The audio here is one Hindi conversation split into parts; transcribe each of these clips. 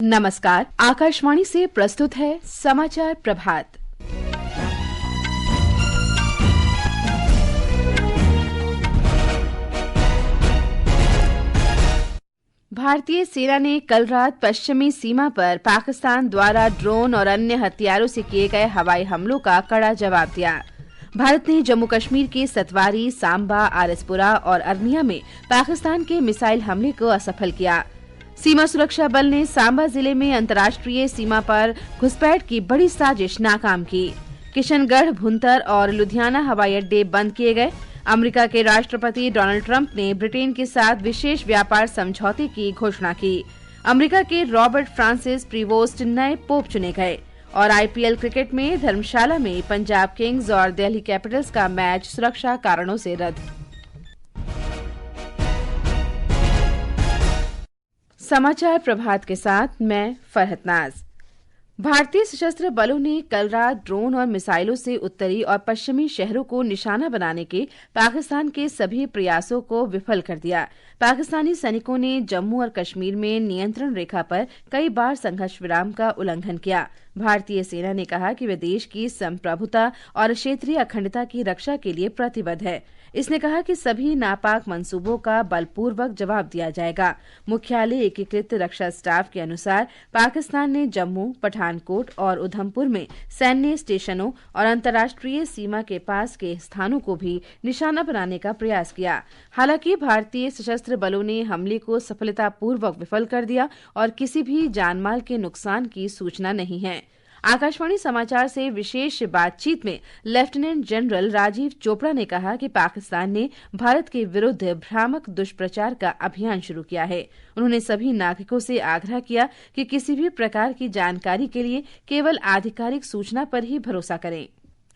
नमस्कार, आकाशवाणी से प्रस्तुत है समाचार प्रभात। भारतीय सेना ने कल रात पश्चिमी सीमा पर पाकिस्तान द्वारा ड्रोन और अन्य हथियारों से किए गए हवाई हमलों का कड़ा जवाब दिया। भारत ने जम्मू कश्मीर के सतवारी, सांबा, आरएसपुरा और अरनिया में पाकिस्तान के मिसाइल हमले को असफल किया। सीमा सुरक्षा बल ने सांबा जिले में अंतर्राष्ट्रीय सीमा पर घुसपैठ की बड़ी साजिश नाकाम की। किशनगढ़, भुंतर और लुधियाना हवाई अड्डे बंद किए गए। अमेरिका के राष्ट्रपति डोनाल्ड ट्रंप ने ब्रिटेन के साथ विशेष व्यापार समझौते की घोषणा की। अमेरिका के रॉबर्ट फ्रांसिस प्रीवोस्ट नए पोप चुने गए। और आईपीएल क्रिकेट में धर्मशाला में पंजाब किंग्स और दिल्ली कैपिटल्स का मैच सुरक्षा कारणों से रद्द। समाचार प्रभात के साथ मैं फरहत नाज। भारतीय सशस्त्र बलों ने कल रात ड्रोन और मिसाइलों से उत्तरी और पश्चिमी शहरों को निशाना बनाने के पाकिस्तान के सभी प्रयासों को विफल कर दिया। पाकिस्तानी सैनिकों ने जम्मू और कश्मीर में नियंत्रण रेखा पर कई बार संघर्ष विराम का उल्लंघन किया। भारतीय सेना ने कहा कि वे देश की संप्रभुता और क्षेत्रीय अखंडता की रक्षा के लिए प्रतिबद्ध है। इसने कहा कि सभी नापाक मंसूबों का बलपूर्वक जवाब दिया जाएगा। मुख्यालय एकीकृत रक्षा स्टाफ के अनुसार पाकिस्तान ने जम्मू, पठानकोट और उधमपुर में सैन्य स्टेशनों और अंतर्राष्ट्रीय सीमा के पास के स्थानों को भी निशाना बनाने का प्रयास किया। हालांकि भारतीय सशस्त्र बलों ने हमले को सफलतापूर्वक विफल कर दिया और किसी भी जानमाल के नुकसान की सूचना नहीं है। आकाशवाणी समाचार से विशेष बातचीत में लेफ्टिनेंट जनरल राजीव चोपड़ा ने कहा कि पाकिस्तान ने भारत के विरुद्ध भ्रामक दुष्प्रचार का अभियान शुरू किया है। उन्होंने सभी नागरिकों से आग्रह किया कि किसी भी प्रकार की जानकारी के लिए केवल आधिकारिक सूचना पर ही भरोसा करें।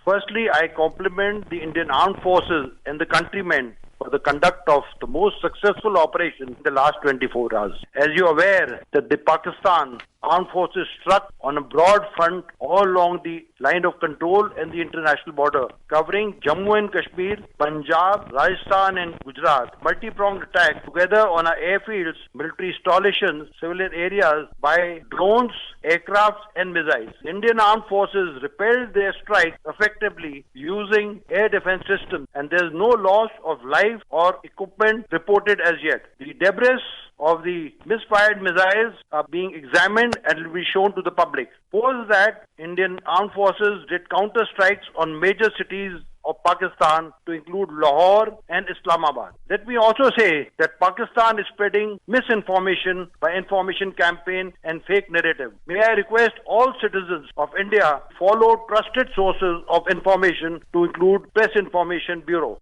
Firstly, I compliment the Indian Armed Forces and the countrymen for the conduct of the most successful operation in the last 24 hours. As you are aware that the Pakistan Armed Forces struck on a broad front all along the line of control and the international border, covering Jammu and Kashmir, Punjab, Rajasthan and Gujarat. Multi-pronged attack together on our airfields, military installations, civilian areas by drones, aircrafts and missiles. Indian Armed Forces repelled their strike effectively using air defense systems, and there is no loss of life or equipment reported as yet. The debris of the misfired missiles are being examined and will be shown to the public. Post that, Indian Armed Forces did counter strikes on major cities of Pakistan to include Lahore and Islamabad. Let me also say that Pakistan is spreading misinformation by information campaign and fake narrative. May I request all citizens of India follow trusted sources of information to include Press Information Bureau.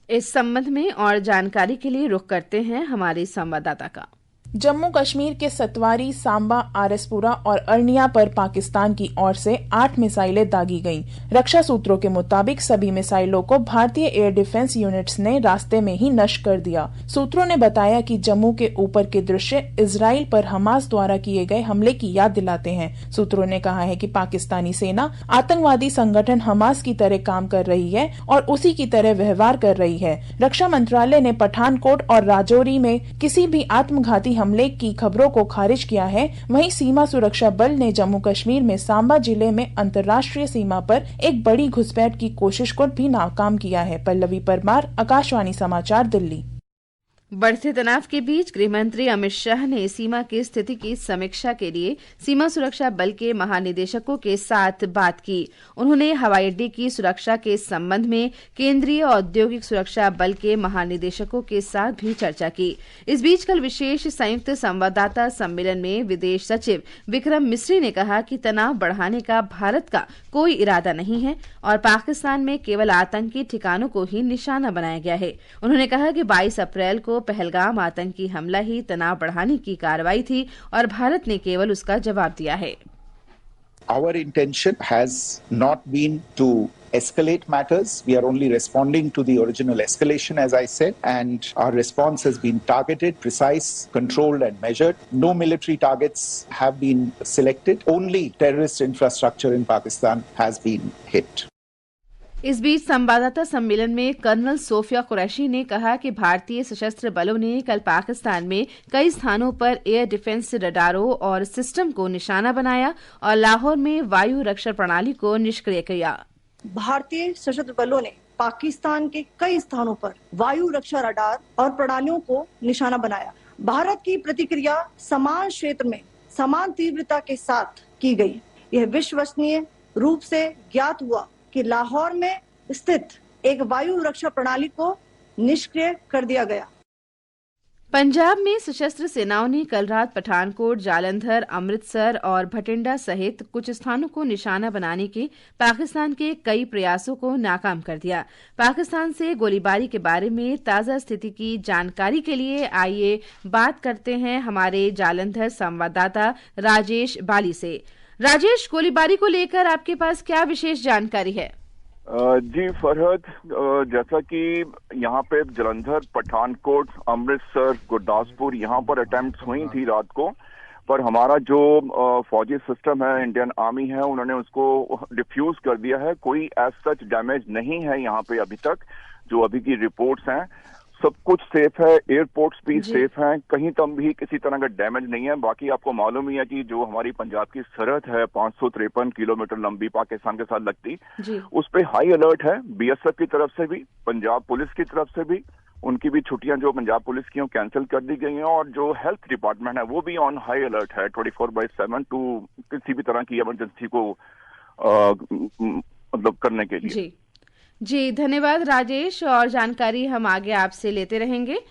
इस संबंध में और जानकारी के लिए रुख करते हैं हमारे संवाददाता का। जम्मू कश्मीर के सतवारी, सांबा, आरएसपुरा और अरनिया पर पाकिस्तान की ओर से 8 मिसाइलें दागी गईं। रक्षा सूत्रों के मुताबिक सभी मिसाइलों को भारतीय एयर डिफेंस यूनिट्स ने रास्ते में ही नष्ट कर दिया। सूत्रों ने बताया कि जम्मू के ऊपर के दृश्य इजराइल पर हमास द्वारा किए गए हमले की याद दिलाते हैं। सूत्रों ने कहा है कि पाकिस्तानी सेना आतंकवादी संगठन हमास की तरह काम कर रही है और उसी की तरह व्यवहार कर रही है। रक्षा मंत्रालय ने पठानकोट और राजौरी में किसी भी आत्मघाती हमले की खबरों को खारिज किया है। वहीं सीमा सुरक्षा बल ने जम्मू कश्मीर में सांबा जिले में अंतर्राष्ट्रीय सीमा पर एक बड़ी घुसपैठ की कोशिश को भी नाकाम किया है। पल्लवी परमार, आकाशवाणी समाचार, दिल्ली। बढ़ते तनाव के बीच गृहमंत्री अमित शाह ने सीमा की स्थिति की समीक्षा के लिए सीमा सुरक्षा बल के महानिदेशकों के साथ बात की। उन्होंने हवाई अड्डे की सुरक्षा के संबंध में केंद्रीय औद्योगिक सुरक्षा बल के महानिदेशकों के साथ भी चर्चा की। इस बीच कल विशेष संयुक्त संवाददाता सम्मेलन में विदेश सचिव विक्रम मिस्री ने कहा कि तनाव बढ़ाने का भारत का कोई इरादा नहीं है और पाकिस्तान में केवल आतंकी ठिकानों को ही निशाना बनाया गया है। उन्होंने कहा कि 22 अप्रैल को पहलगाम आतंकी हमला ही तनाव बढ़ाने की कार्रवाई थी और भारत ने केवल उसका जवाब दिया है। Our intention has not been to escalate matters. We are only responding to the original escalation, as I said, and our response has been targeted, precise, controlled and measured. No military targets have been selected. Only terrorist infrastructure in Pakistan has been hit. इस बीच संवाददाता सम्मेलन में कर्नल सोफिया कुरैशी ने कहा कि भारतीय सशस्त्र बलों ने कल पाकिस्तान में कई स्थानों पर एयर डिफेंस रडारों और सिस्टम को निशाना बनाया और लाहौर में वायु रक्षा प्रणाली को निष्क्रिय किया। भारतीय सशस्त्र बलों ने पाकिस्तान के कई स्थानों पर वायु रक्षा रडार और प्रणालियों को निशाना बनाया। भारत की प्रतिक्रिया समान क्षेत्र में समान तीव्रता के साथ की गई। यह विश्वसनीय रूप से ज्ञात हुआ कि लाहौर में स्थित एक वायु रक्षा प्रणाली को निष्क्रिय कर दिया गया। पंजाब में सशस्त्र सेनाओं ने कल रात पठानकोट, जालंधर, अमृतसर और भटिंडा सहित कुछ स्थानों को निशाना बनाने के पाकिस्तान के कई प्रयासों को नाकाम कर दिया। पाकिस्तान से गोलीबारी के बारे में ताजा स्थिति की जानकारी के लिए आइए बात करते हैं हमारे जालंधर संवाददाता राजेश बाली से। राजेश, गोलीबारी को लेकर आपके पास क्या विशेष जानकारी है? जी फरहत, जैसा कि यहाँ पे जलंधर, पठानकोट, अमृतसर, गुरदासपुर यहाँ पर अटेम्प्ट्स हुई थी रात को, पर हमारा जो फौजी सिस्टम है, इंडियन आर्मी है, उन्होंने उसको डिफ्यूज कर दिया है। कोई एज सच डैमेज नहीं है यहाँ पे अभी तक, जो अभी की रिपोर्ट्स हैं। सब कुछ सेफ है, एयरपोर्ट्स भी सेफ हैं, कहीं तक भी किसी तरह का डैमेज नहीं है। बाकी आपको मालूम ही है कि जो हमारी पंजाब की सरहद है 553 किलोमीटर लंबी पाकिस्तान के साथ लगती, उस पे हाई अलर्ट है बीएसएफ की तरफ से भी, पंजाब पुलिस की तरफ से भी। उनकी भी छुट्टियां जो पंजाब पुलिस की कैंसिल कर दी गई हैं, और जो हेल्थ डिपार्टमेंट है वो भी ऑन हाई अलर्ट है 24/7 टू किसी भी तरह की इमरजेंसी को मतलब करने के लिए। जी धन्यवाद राजेश, और जानकारी हम आगे आपसे लेते रहेंगे।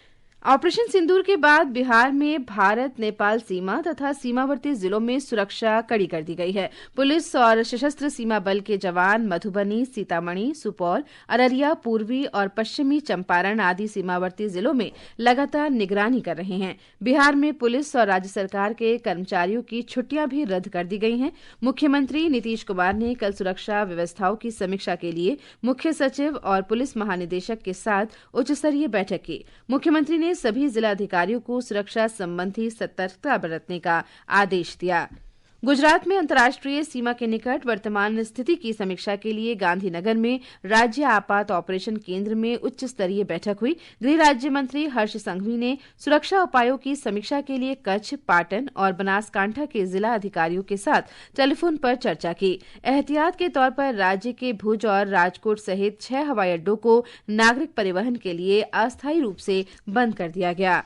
ऑपरेशन सिंदूर के बाद बिहार में भारत नेपाल सीमा तथा सीमावर्ती जिलों में सुरक्षा कड़ी कर दी गई है। पुलिस और सशस्त्र सीमा बल के जवान मधुबनी, सीतामढ़ी, सुपौल, अररिया, पूर्वी और पश्चिमी चंपारण आदि सीमावर्ती जिलों में लगातार निगरानी कर रहे हैं। बिहार में पुलिस और राज्य सरकार के कर्मचारियों की छुट्टियां भी रद्द कर दी गई हैं। मुख्यमंत्री नीतीश कुमार ने कल सुरक्षा व्यवस्थाओं की समीक्षा के लिए मुख्य सचिव और पुलिस महानिदेशक के साथ उच्च स्तरीय बैठक की। मुख्यमंत्री ने सभी जिला अधिकारियों को सुरक्षा संबंधी सतर्कता बरतने का आदेश दिया। गुजरात में अंतर्राष्ट्रीय सीमा के निकट वर्तमान स्थिति की समीक्षा के लिए गांधीनगर में राज्य आपात ऑपरेशन केंद्र में उच्च स्तरीय बैठक हुई। गृह राज्य मंत्री हर्ष संघवी ने सुरक्षा उपायों की समीक्षा के लिए कच्छ, पाटन और बनासकांठा के जिला अधिकारियों के साथ टेलीफोन पर चर्चा की। एहतियात के तौर पर राज्य के भुज और राजकोट सहित 6 हवाई अड्डों को नागरिक परिवहन के लिए अस्थायी रूप से बंद कर दिया गया।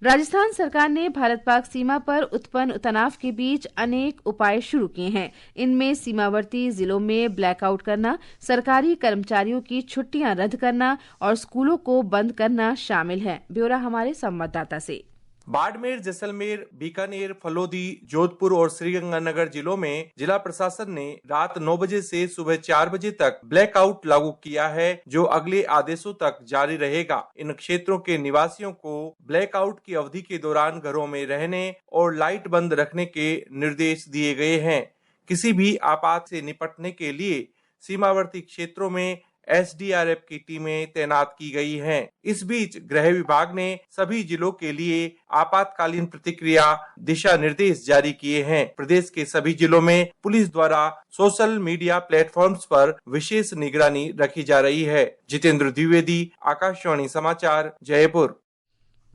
राजस्थान सरकार ने भारत पाक सीमा पर उत्पन्न तनाव के बीच अनेक उपाय शुरू किए हैं। इनमें सीमावर्ती जिलों में ब्लैकआउट करना, सरकारी कर्मचारियों की छुट्टियां रद्द करना और स्कूलों को बंद करना शामिल है। ब्यौरा हमारे संवाददाता से। बाड़मेर, जैसलमेर, बीकानेर, फलोदी, जोधपुर और श्रीगंगानगर जिलों में जिला प्रशासन ने रात 9 बजे से सुबह 4 बजे तक ब्लैकआउट लागू किया है, जो अगले आदेशों तक जारी रहेगा। इन क्षेत्रों के निवासियों को ब्लैकआउट की अवधि के दौरान घरों में रहने और लाइट बंद रखने के निर्देश दिए गए हैं। किसी भी आपात से निपटने के लिए सीमावर्ती क्षेत्रों में एसडीआरएफ की टीमें तैनात की गई हैं। इस बीच गृह विभाग ने सभी जिलों के लिए आपातकालीन प्रतिक्रिया दिशा निर्देश जारी किए हैं। प्रदेश के सभी जिलों में पुलिस द्वारा सोशल मीडिया प्लेटफॉर्म्स पर विशेष निगरानी रखी जा रही है। जितेंद्र द्विवेदी, आकाशवाणी समाचार, जयपुर।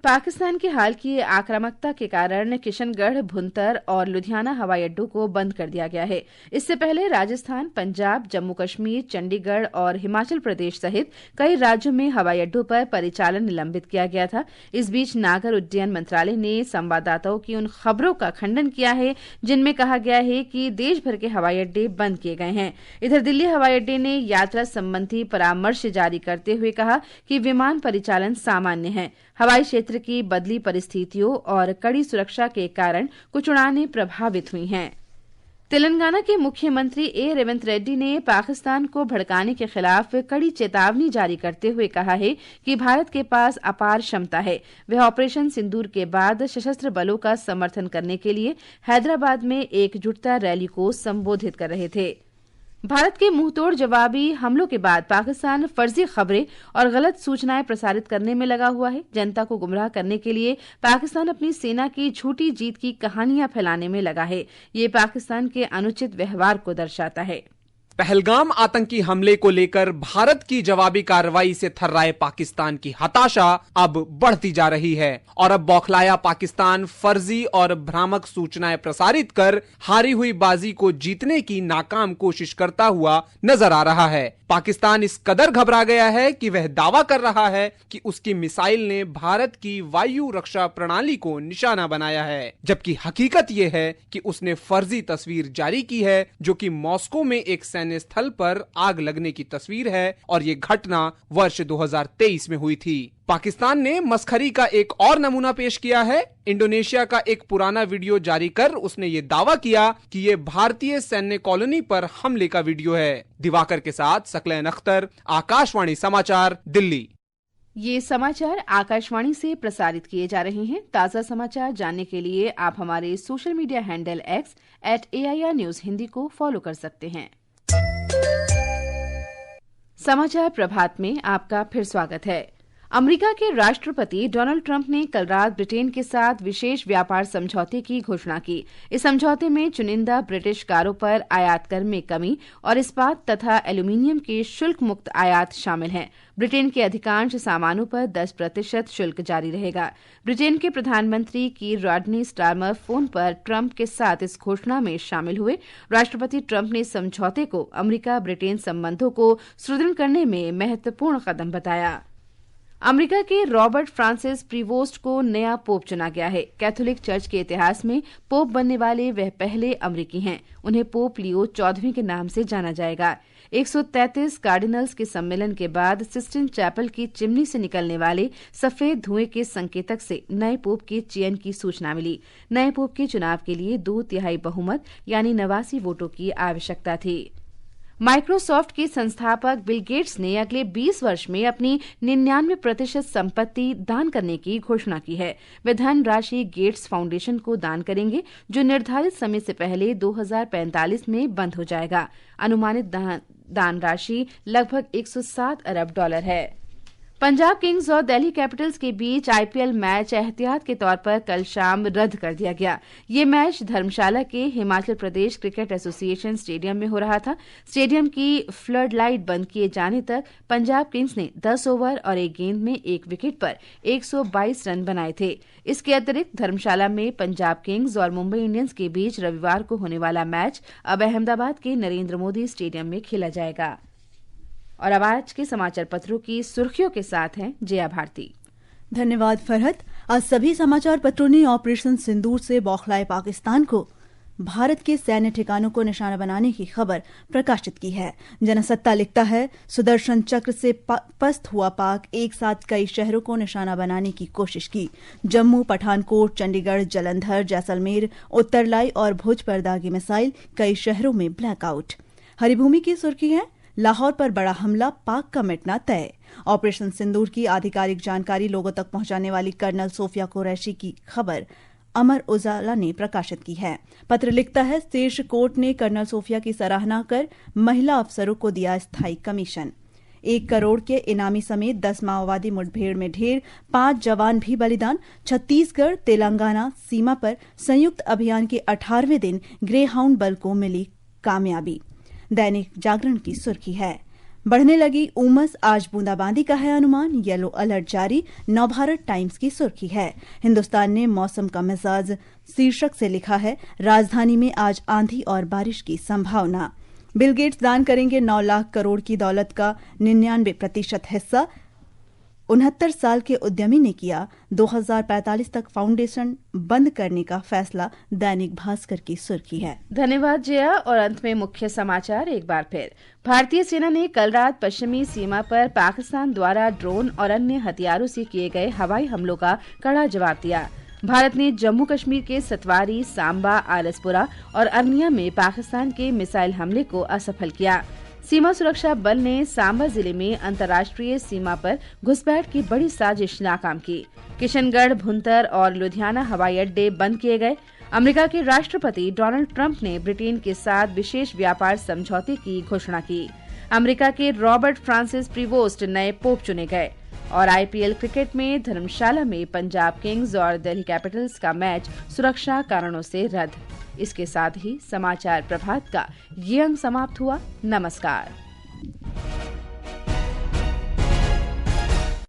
पाकिस्तान की हाल की आक्रामकता के कारण किशनगढ़, भुंतर और लुधियाना हवाई अड्डों को बंद कर दिया गया है। इससे पहले राजस्थान, पंजाब, जम्मू कश्मीर, चंडीगढ़ और हिमाचल प्रदेश सहित कई राज्यों में हवाई अड्डों पर परिचालन निलंबित किया गया था। इस बीच नागर उड्डयन मंत्रालय ने संवाददाताओं की उन खबरों का खंडन किया है जिनमें कहा गया है कि देश भर के हवाई अड्डे बंद किए गए हैं। इधर दिल्ली हवाई अड्डे ने यात्रा संबंधी परामर्श जारी करते हुए कहा कि विमान परिचालन सामान्य है। हवाई क्षेत्र की बदली परिस्थितियों और कड़ी सुरक्षा के कारण कुछ उड़ानें प्रभावित हुई हैं। तेलंगाना के मुख्यमंत्री ए रेवंत रेड्डी ने पाकिस्तान को भड़काने के खिलाफ कड़ी चेतावनी जारी करते हुए कहा है कि भारत के पास अपार क्षमता है। वह ऑपरेशन सिंदूर के बाद सशस्त्र बलों का समर्थन करने के लिए हैदराबाद में एकजुटता रैली को संबोधित कर रहे थे। भारत के मुंहतोड़ जवाबी हमलों के बाद पाकिस्तान फर्जी खबरें और गलत सूचनाएं प्रसारित करने में लगा हुआ है। जनता को गुमराह करने के लिए पाकिस्तान अपनी सेना की झूठी जीत की कहानियां फैलाने में लगा है। ये पाकिस्तान के अनुचित व्यवहार को दर्शाता है। पहलगाम आतंकी हमले को लेकर भारत की जवाबी कार्रवाई से थर्राए पाकिस्तान की हताशा अब बढ़ती जा रही है और अब बौखलाया पाकिस्तान फर्जी और भ्रामक सूचनाएं प्रसारित कर हारी हुई बाजी को जीतने की नाकाम कोशिश करता हुआ नजर आ रहा है। पाकिस्तान इस कदर घबरा गया है कि वह दावा कर रहा है कि उसकी मिसाइल ने भारत की वायु रक्षा प्रणाली को निशाना बनाया है, जबकि हकीकत यह है कि उसने फर्जी तस्वीर जारी की है जो कि मॉस्को में एक सैन्य स्थल पर आग लगने की तस्वीर है और ये घटना वर्ष 2023 में हुई थी। पाकिस्तान ने मस्खरी का एक और नमूना पेश किया है। इंडोनेशिया का एक पुराना वीडियो जारी कर उसने ये दावा किया कि ये भारतीय सैन्य कॉलोनी पर हमले का वीडियो है। दिवाकर के साथ सकलैन अख्तर, आकाशवाणी समाचार, दिल्ली। ये समाचार आकाशवाणी से प्रसारित किए जा रहे हैं। ताज़ा समाचार जानने के लिए आप हमारे social media handle X @AIR News Hindi को फॉलो कर सकते हैं। समाचार प्रभात में आपका फिर स्वागत है। अमेरिका के राष्ट्रपति डोनाल्ड ट्रंप ने कल रात ब्रिटेन के साथ विशेष व्यापार समझौते की घोषणा की। इस समझौते में चुनिंदा ब्रिटिश कारों पर आयात कर में कमी और इस्पात तथा एल्यूमीनियम के शुल्क मुक्त आयात शामिल हैं। ब्रिटेन के अधिकांश सामानों पर 10% शुल्क जारी रहेगा। ब्रिटेन के प्रधानमंत्री कीर स्टारमर स्टारमर फोन पर ट्रंप के साथ इस घोषणा में शामिल हुए। राष्ट्रपति ट्रंप ने समझौते को अमेरिका ब्रिटेन संबंधों को सुदृढ़ करने में महत्वपूर्ण कदम बताया। अमेरिका के रॉबर्ट फ्रांसिस प्रीवोस्ट को नया पोप चुना गया है। कैथोलिक चर्च के इतिहास में पोप बनने वाले वह पहले अमेरिकी हैं। उन्हें पोप लियो 14वें के नाम से जाना जाएगा। 133 कार्डिनल्स के सम्मेलन के बाद सिस्टिन चैपल की चिमनी से निकलने वाले सफेद धुएं के संकेतक से नए पोप के चयन की सूचना मिली। नए पोप के चुनाव के लिए 2/3 बहुमत यानी 89 वोटों की आवश्यकता थी। माइक्रोसॉफ्ट के संस्थापक बिल गेट्स ने अगले 20 वर्ष में अपनी 99% संपत्ति दान करने की घोषणा की है। वे धन राशि गेट्स फाउंडेशन को दान करेंगे, जो निर्धारित समय से पहले 2045 में बंद हो जाएगा। अनुमानित दान राशि लगभग $107 अरब है। पंजाब किंग्स और दिल्ली कैपिटल्स के बीच आईपीएल मैच एहतियात के तौर पर कल शाम रद्द कर दिया गया। ये मैच धर्मशाला के Himachal Pradesh cricket association stadium में हो रहा था। स्टेडियम की फ्लड लाइट बंद किए जाने तक पंजाब किंग्स ने 10 ओवर और 1 गेंद में 1 विकेट पर 122 रन बनाए थे। इसके अतिरिक्त धर्मशाला में पंजाब किंग्स और मुंबई इंडियंस के बीच रविवार को होने वाला मैच अब अहमदाबाद के नरेंद्र मोदी स्टेडियम में खेला जाएगा। और अब आज के समाचार पत्रों की सुर्खियों के साथ हैं जया भारती। धन्यवाद फरहत। आज सभी समाचार पत्रों ने ऑपरेशन सिंदूर से बौखलाए पाकिस्तान को भारत के सैन्य ठिकानों को निशाना बनाने की खबर प्रकाशित की है। जनसत्ता लिखता है, सुदर्शन चक्र से पस्त हुआ पाक एक साथ कई शहरों को निशाना बनाने की कोशिश की। जम्मू, पठानकोट, चंडीगढ़, जलंधर, जैसलमेर, उत्तरलाई और भुज पर दागी मिसाइल, कई शहरों में ब्लैकआउट। हरिभूमि की सुर्खी है, लाहौर पर बड़ा हमला, पाक का मिटना तय। ऑपरेशन सिंदूर की आधिकारिक जानकारी लोगों तक पहुंचाने वाली कर्नल सोफिया कुरैशी की खबर अमर उजाला ने प्रकाशित की है। पत्र लिखता है, शीर्ष कोर्ट ने कर्नल सोफिया की सराहना कर महिला अफसरों को दिया स्थायी कमीशन। 1 करोड़ के इनामी समेत 10 माओवादी मुठभेड़ में ढेर, 5 जवान भी बलिदान। छत्तीसगढ़ तेलंगाना सीमा पर संयुक्त अभियान के 18वें दिन ग्रे हाउंड बल को मिली कामयाबी। दैनिक जागरण की सुर्खी है, बढ़ने लगी उमस, आज बूंदाबांदी का है अनुमान, येलो अलर्ट जारी। नवभारत टाइम्स की सुर्खी है, हिंदुस्तान ने मौसम का मिजाज शीर्षक से लिखा है, राजधानी में आज आंधी और बारिश की संभावना। बिल गेट्स दान करेंगे 9 लाख करोड़ की दौलत का 99% हिस्सा। 69 साल के उद्यमी ने किया 2045 तक फाउंडेशन बंद करने का फैसला। दैनिक भास्कर की सुर्खी है। धन्यवाद जया। और अंत में मुख्य समाचार एक बार फिर। भारतीय सेना ने कल रात पश्चिमी सीमा पर पाकिस्तान द्वारा ड्रोन और अन्य हथियारों से किए गए हवाई हमलों का कड़ा जवाब दिया। भारत ने जम्मू कश्मीर के सतवारी, सांबा, आरसपुरा और अरनिया में पाकिस्तान के मिसाइल हमले को असफल किया। सीमा सुरक्षा बल ने सांबा जिले में अंतर्राष्ट्रीय सीमा पर घुसपैठ की बड़ी साजिश नाकाम की। किशनगढ़, भुंतर और लुधियाना हवाई अड्डे बंद किए गए। अमेरिका के राष्ट्रपति डोनाल्ड ट्रंप ने ब्रिटेन के साथ विशेष व्यापार समझौते की घोषणा की। अमेरिका के रॉबर्ट फ्रांसिस प्रीवोस्ट नए पोप चुने गए। और आईपीएल क्रिकेट में धर्मशाला में पंजाब किंग्स और दिल्ली कैपिटल्स का मैच सुरक्षा कारणों से रद्द। इसके साथ ही समाचार प्रभात का ये अंक समाप्त हुआ। नमस्कार।